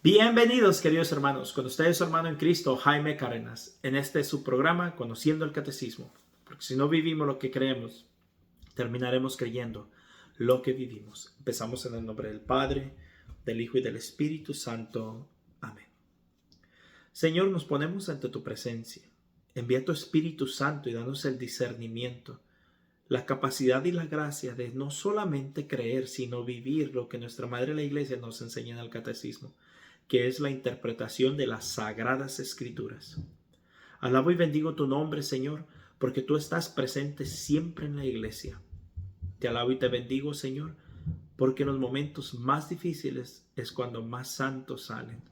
Bienvenidos, queridos hermanos, con ustedes su hermano en Cristo, Jaime Cárdenas, en este su programa, Conociendo el Catecismo. Porque si no vivimos lo que creemos, terminaremos creyendo lo que vivimos. Empezamos en el nombre del Padre, del Hijo y del Espíritu Santo. Amén. Señor, nos ponemos ante tu presencia. Envía tu Espíritu Santo y danos el discernimiento, la capacidad y la gracia de no solamente creer, sino vivir lo que nuestra Madre la Iglesia nos enseña en el Catecismo, que es la interpretación de las Sagradas Escrituras. Alabo y bendigo tu nombre, Señor, porque tú estás presente siempre en la iglesia. Te alabo y te bendigo, Señor, porque en los momentos más difíciles es cuando más santos salen.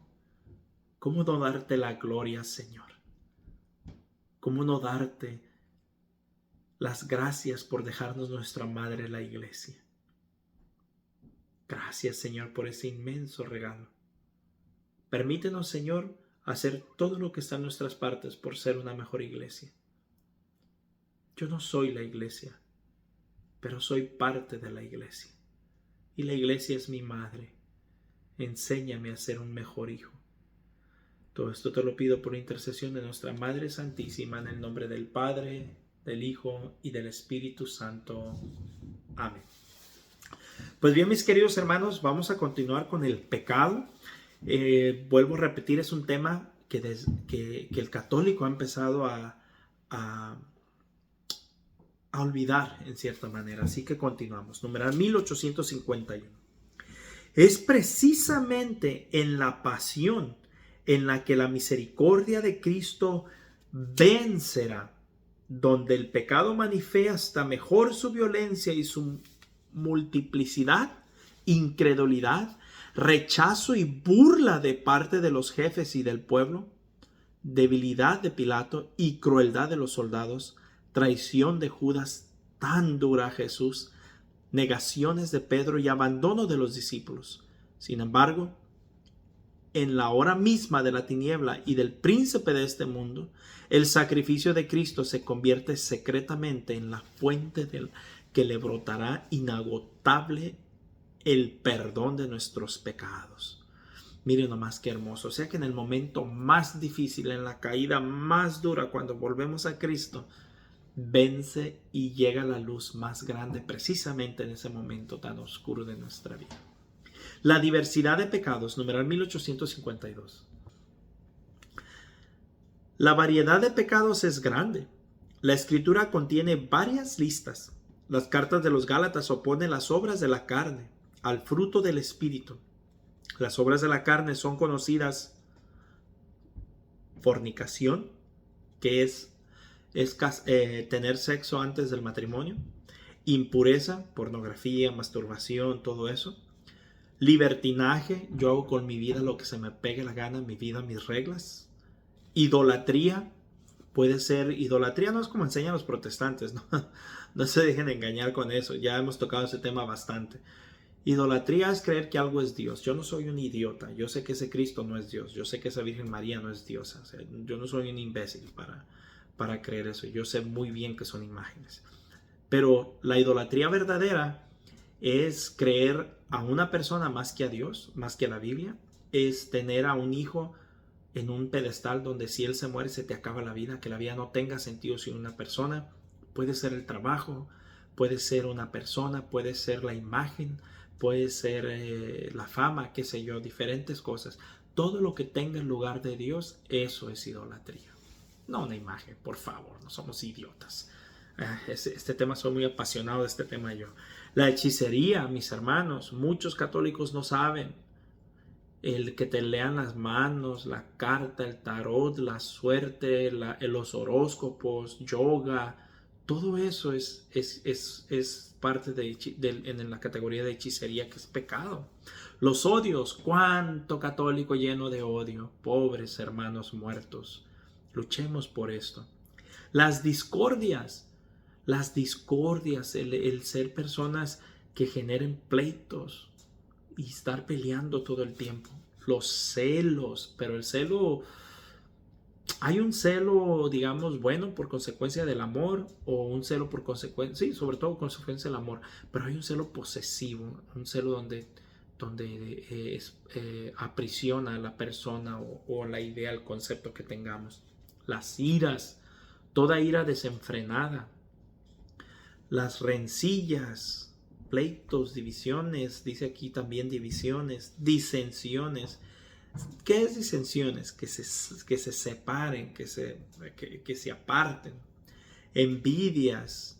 ¿Cómo no darte la gloria, Señor? ¿Cómo no darte las gracias por dejarnos nuestra Madre la Iglesia? Gracias, Señor, por ese inmenso regalo. Permítenos, Señor, hacer todo lo que está en nuestras partes por ser una mejor iglesia. Yo no soy la iglesia, pero soy parte de la iglesia. Y la iglesia es mi madre. Enséñame a ser un mejor hijo. Todo esto te lo pido por intercesión de nuestra Madre Santísima, en el nombre del Padre, del Hijo y del Espíritu Santo. Amén. Pues bien, mis queridos hermanos, vamos a continuar con el pecado. Vuelvo a repetir, es un tema que el católico ha empezado a olvidar en cierta manera. Así que continuamos. Numeral 1851. Es precisamente en la pasión en la que la misericordia de Cristo vencerá, donde el pecado manifiesta mejor su violencia y su multiplicidad, incredulidad, rechazo y burla de parte de los jefes y del pueblo, debilidad de Pilato y crueldad de los soldados, traición de Judas tan dura a Jesús, negaciones de Pedro y abandono de los discípulos. Sin embargo, en la hora misma de la tiniebla y del príncipe de este mundo, el sacrificio de Cristo se convierte secretamente en la fuente que le brotará inagotable el perdón de nuestros pecados. Miren nomás qué hermoso. O sea que en el momento más difícil, en la caída más dura, cuando volvemos a Cristo, vence y llega la luz más grande precisamente en ese momento tan oscuro de nuestra vida. La diversidad de pecados, numeral 1852. La variedad de pecados es grande. La Escritura contiene varias listas. Las cartas de los Gálatas oponen las obras de la carne al fruto del Espíritu. Las obras de la carne son conocidas: fornicación, que es tener sexo antes del matrimonio; impureza, pornografía, masturbación, todo eso; libertinaje, yo hago con mi vida lo que se me pegue la gana, mi vida, mis reglas; idolatría, puede ser, idolatría no es como enseñan los protestantes, ¿no? No se dejen engañar con eso, ya hemos tocado ese tema bastante. Idolatría es creer que algo es Dios. Yo no soy un idiota. Yo sé que ese Cristo no es Dios. Yo sé que esa Virgen María no es diosa. O sea, yo no soy un imbécil para creer eso. Yo sé muy bien que son imágenes. Pero la idolatría verdadera es creer a una persona más que a Dios, más que a la Biblia. Es tener a un hijo en un pedestal donde si él se muere se te acaba la vida, que la vida no tenga sentido sin una persona. Puede ser el trabajo, puede ser una persona, puede ser la imagen, puede ser la fama, qué sé yo, diferentes cosas. Todo lo que tenga en lugar de Dios, eso es idolatría. No una imagen, por favor, no somos idiotas. Este tema, soy muy apasionado de este tema yo. La hechicería, mis hermanos, muchos católicos no saben. El que te lean las manos, la carta, el tarot, la suerte, los horóscopos, yoga, todo eso es parte en la categoría de hechicería, que es pecado. Los odios, cuánto católico lleno de odio, pobres hermanos muertos. Luchemos por esto. Las discordias, el ser personas que generen pleitos y estar peleando todo el tiempo. Los celos, pero el celo, hay un celo, digamos, bueno por consecuencia del amor, o un celo por consecuencia, sí, sobre todo consecuencia del amor, pero hay un celo posesivo, un celo donde aprisiona a la persona o la idea, el concepto que tengamos. Las iras, toda ira desenfrenada, las rencillas, pleitos, divisiones, dice aquí también divisiones, disensiones. ¿Qué es disensiones? Que se separen, que se aparten. Envidias,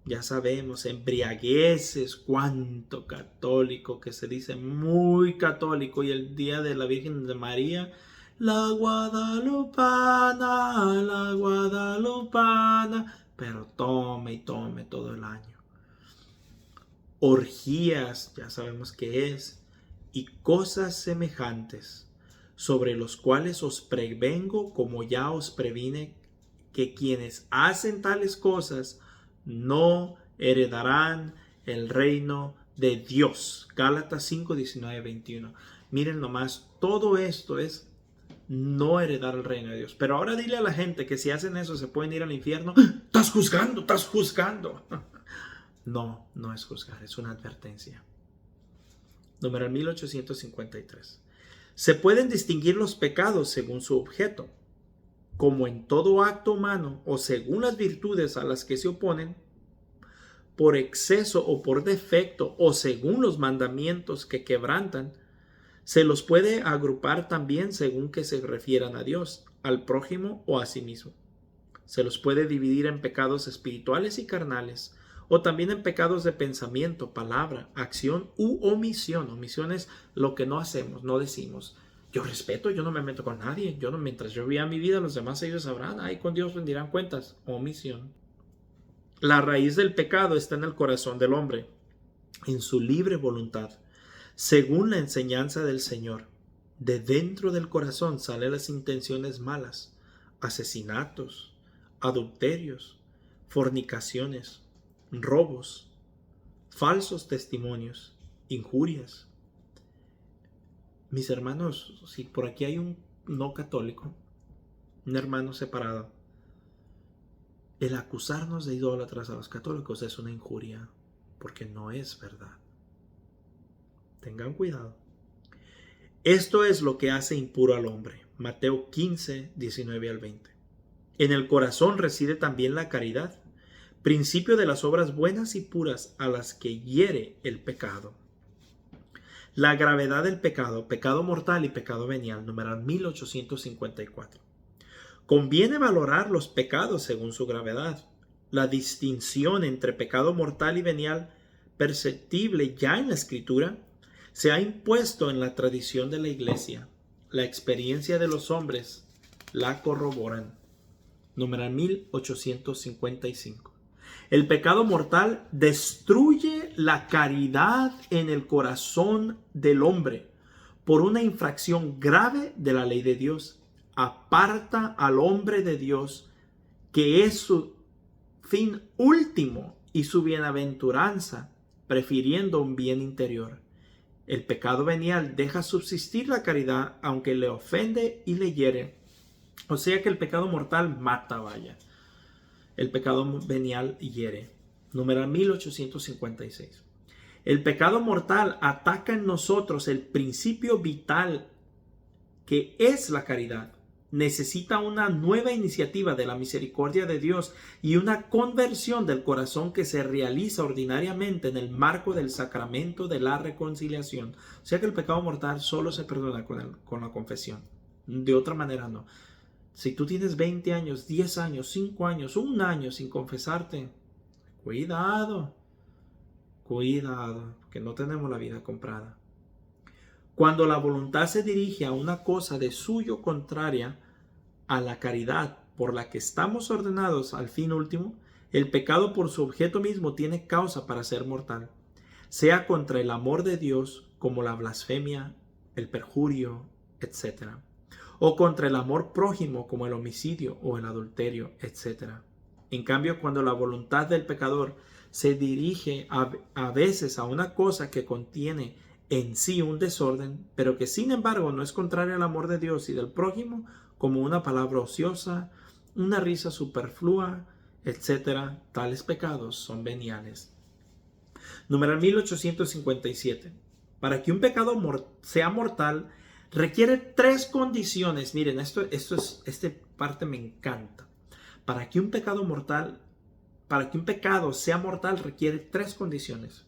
ya sabemos, embriagueces, cuánto católico que se dice muy católico, y el día de la Virgen de María, la guadalupana, pero tome y tome todo el año. Orgías, ya sabemos qué es, y cosas semejantes, sobre los cuales os prevengo, como ya os previne, que quienes hacen tales cosas no heredarán el reino de Dios. Gálatas 5, 19, 21. Miren nomás, todo esto es no heredar el reino de Dios. Pero ahora dile a la gente que si hacen eso se pueden ir al infierno. ¡Estás juzgando! ¡Estás juzgando! No, no es juzgar, es una advertencia. Número 1853. Se pueden distinguir los pecados según su objeto. Como en todo acto humano o según las virtudes a las que se oponen, por exceso o por defecto o según los mandamientos que quebrantan, se los puede agrupar también según que se refieran a Dios, al prójimo o a sí mismo. Se los puede dividir en pecados espirituales y carnales, o también en pecados de pensamiento, palabra, acción u omisión. Omisión es lo que no hacemos, no decimos. Yo respeto, yo no me meto con nadie. Mientras yo viva mi vida, los demás ellos sabrán. Ahí con Dios rendirán cuentas. Omisión. La raíz del pecado está en el corazón del hombre, en su libre voluntad, según la enseñanza del Señor. De dentro del corazón salen las intenciones malas, asesinatos, adulterios, fornicaciones, robos, falsos testimonios, injurias. Mis hermanos, si por aquí hay un no católico, un hermano separado, el acusarnos de idólatras a los católicos es una injuria, porque no es verdad. Tengan cuidado. Esto es lo que hace impuro al hombre. Mateo 15, 19 al 20. En el corazón reside también la caridad, principio de las obras buenas y puras a las que hiere el pecado. La gravedad del pecado, pecado mortal y pecado venial, numeral 1854. Conviene valorar los pecados según su gravedad. La distinción entre pecado mortal y venial, perceptible ya en la Escritura, se ha impuesto en la tradición de la Iglesia. La experiencia de los hombres la corroboran. Numeral 1855. El pecado mortal destruye la caridad en el corazón del hombre por una infracción grave de la ley de Dios. Aparta al hombre de Dios, que es su fin último y su bienaventuranza, prefiriendo un bien interior. El pecado venial deja subsistir la caridad, aunque le ofende y le hiere. O sea que el pecado mortal mata, vaya. El pecado venial hiere. Número 1856. El pecado mortal ataca en nosotros el principio vital que es la caridad. Necesita una nueva iniciativa de la misericordia de Dios y una conversión del corazón que se realiza ordinariamente en el marco del sacramento de la reconciliación. O sea que el pecado mortal solo se perdona con la confesión. De otra manera no. Si tú tienes 20 años, 10 años, 5 años, 1 año sin confesarte, cuidado, que no tenemos la vida comprada. Cuando la voluntad se dirige a una cosa de suyo contraria a la caridad por la que estamos ordenados al fin último, el pecado por su objeto mismo tiene causa para ser mortal, sea contra el amor de Dios como la blasfemia, el perjurio, etc., o contra el amor prójimo como el homicidio o el adulterio, etc. En cambio, cuando la voluntad del pecador se dirige a veces a una cosa que contiene en sí un desorden, pero que sin embargo no es contraria al amor de Dios y del prójimo, como una palabra ociosa, una risa superflua, etc., tales pecados son veniales. Número 1857. Para que un pecado sea mortal, requiere tres condiciones. Miren, esta parte me encanta. Para que un pecado sea mortal, requiere tres condiciones.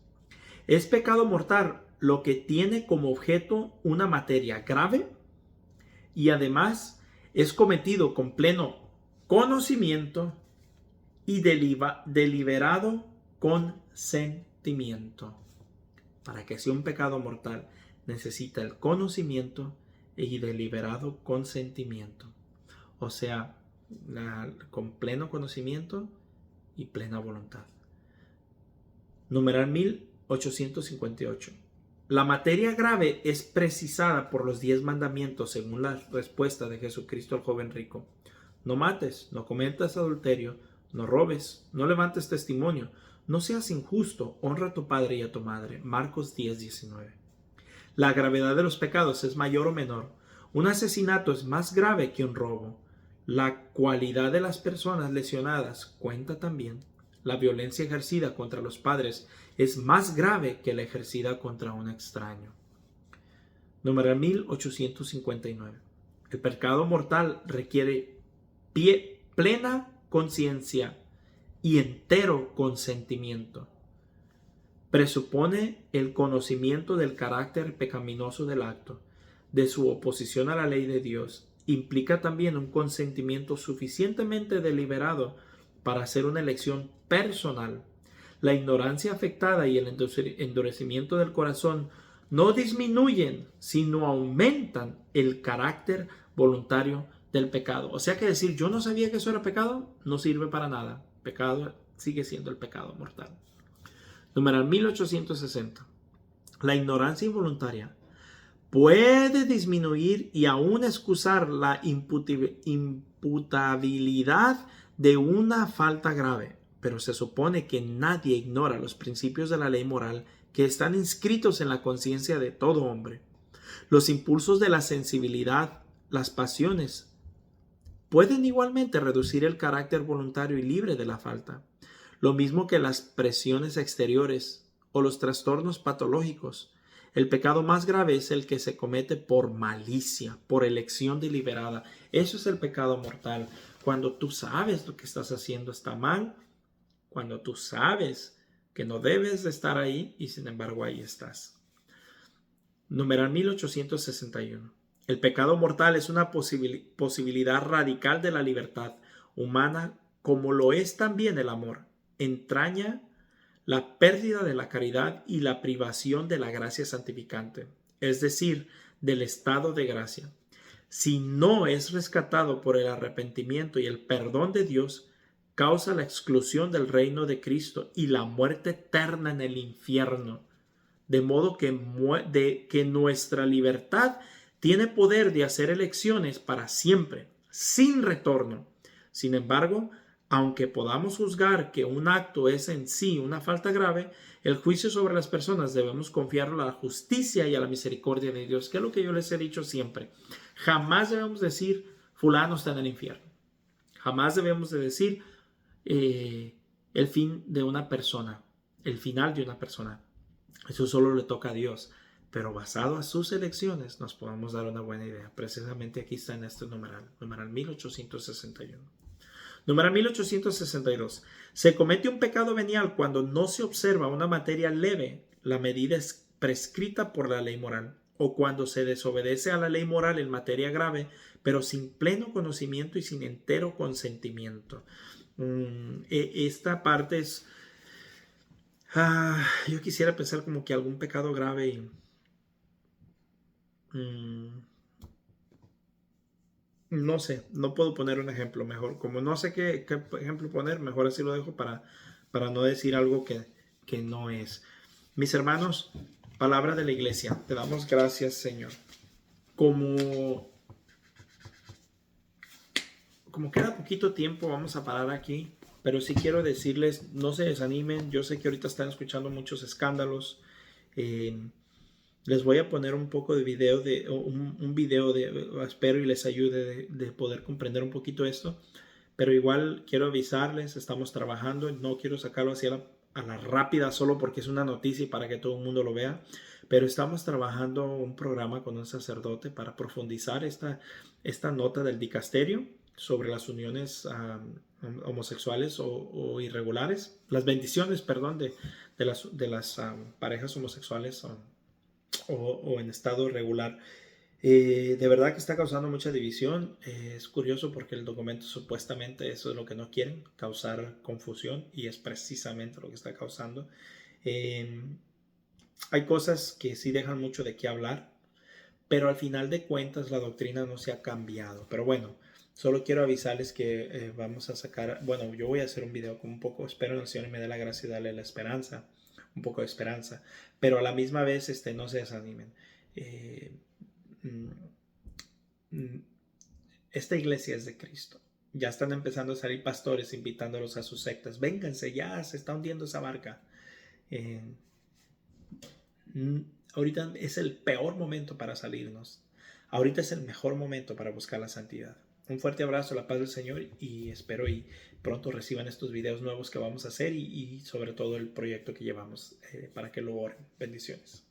Es pecado mortal lo que tiene como objeto una materia grave y además es cometido con pleno conocimiento y deliberado consentimiento. Para que sea un pecado mortal necesita el conocimiento y deliberado consentimiento. O sea, con pleno conocimiento y plena voluntad. Numeral 1858. La materia grave es precisada por los 10 mandamientos según la respuesta de Jesucristo al joven rico. No mates, no cometas adulterio, no robes, no levantes testimonio, no seas injusto, honra a tu padre y a tu madre. Marcos 10:19. La gravedad de los pecados es mayor o menor. Un asesinato es más grave que un robo. La cualidad de las personas lesionadas cuenta también. La violencia ejercida contra los padres es más grave que la ejercida contra un extraño. Número 1859. El pecado mortal requiere plena conciencia y entero consentimiento. Presupone el conocimiento del carácter pecaminoso del acto, de su oposición a la ley de Dios. Implica también un consentimiento suficientemente deliberado para hacer una elección personal. La ignorancia afectada y el endurecimiento del corazón no disminuyen, sino aumentan el carácter voluntario del pecado. O sea que decir, yo no sabía que eso era pecado, no sirve para nada. Pecado sigue siendo el pecado mortal. Número 1860. La ignorancia involuntaria puede disminuir y aún excusar la imputabilidad de una falta grave, pero se supone que nadie ignora los principios de la ley moral que están inscritos en la conciencia de todo hombre. Los impulsos de la sensibilidad, las pasiones, pueden igualmente reducir el carácter voluntario y libre de la falta, lo mismo que las presiones exteriores o los trastornos patológicos. El pecado más grave es el que se comete por malicia, por elección deliberada. Eso es el pecado mortal. Cuando tú sabes lo que estás haciendo está mal, cuando tú sabes que no debes de estar ahí y sin embargo ahí estás. Numeral 1861. El pecado mortal es una posibilidad radical de la libertad humana, como lo es también el amor. Entraña la pérdida de la caridad y la privación de la gracia santificante, es decir, del estado de gracia. Si no es rescatado por el arrepentimiento y el perdón de Dios, causa la exclusión del reino de Cristo y la muerte eterna en el infierno. De modo que nuestra libertad tiene poder de hacer elecciones para siempre, sin retorno. Sin embargo, aunque podamos juzgar que un acto es en sí una falta grave, el juicio sobre las personas debemos confiarlo a la justicia y a la misericordia de Dios, que es lo que yo les he dicho siempre. Jamás debemos decir, fulano está en el infierno. Jamás debemos de decir el fin de una persona, el final de una persona. Eso solo le toca a Dios. Pero basado a sus elecciones nos podemos dar una buena idea. Precisamente aquí está en este numeral 1861. Número 1862. Se comete un pecado venial cuando no se observa una materia leve, la medida es prescrita por la ley moral, o cuando se desobedece a la ley moral en materia grave, pero sin pleno conocimiento y sin entero consentimiento. Esta parte es... yo quisiera pensar como que algún pecado grave y... no sé, no puedo poner un ejemplo mejor. Como no sé qué ejemplo poner, mejor así lo dejo para no decir algo que no es. Mis hermanos, palabra de la iglesia, te damos gracias, Señor. Como queda poquito tiempo, vamos a parar aquí. Pero sí quiero decirles, no se desanimen. Yo sé que ahorita están escuchando muchos escándalos. Les voy a poner un poco de video, un video espero y les ayude de poder comprender un poquito esto. Pero igual quiero avisarles, estamos trabajando, no quiero sacarlo a la rápida solo porque es una noticia y para que todo el mundo lo vea, pero estamos trabajando un programa con un sacerdote para profundizar esta nota del dicasterio sobre las uniones homosexuales o irregulares, las bendiciones, perdón, de las parejas homosexuales o en estado regular. De verdad que está causando mucha división. Es curioso porque el documento supuestamente eso es lo que no quieren, causar confusión, y es precisamente lo que está causando. Eh, Hay cosas que sí dejan mucho de qué hablar, pero al final de cuentas la doctrina no se ha cambiado. Pero bueno, solo quiero avisarles que vamos a sacar, bueno, yo voy a hacer un video con un poco, espero en el Señor y me dé la gracia y darle la esperanza, un poco de esperanza, pero a la misma vez no se desanimen. Eh, mm, mm, Esta iglesia es de Cristo. Ya están empezando a salir pastores invitándolos a sus sectas. Vénganse, ya se está hundiendo esa barca. Eh, Ahorita es el peor momento para salirnos. Ahorita es el mejor momento para buscar la santidad. Un fuerte abrazo, la paz del Señor, y espero y pronto reciban estos videos nuevos que vamos a hacer y sobre todo el proyecto que llevamos para que lo oren. Bendiciones.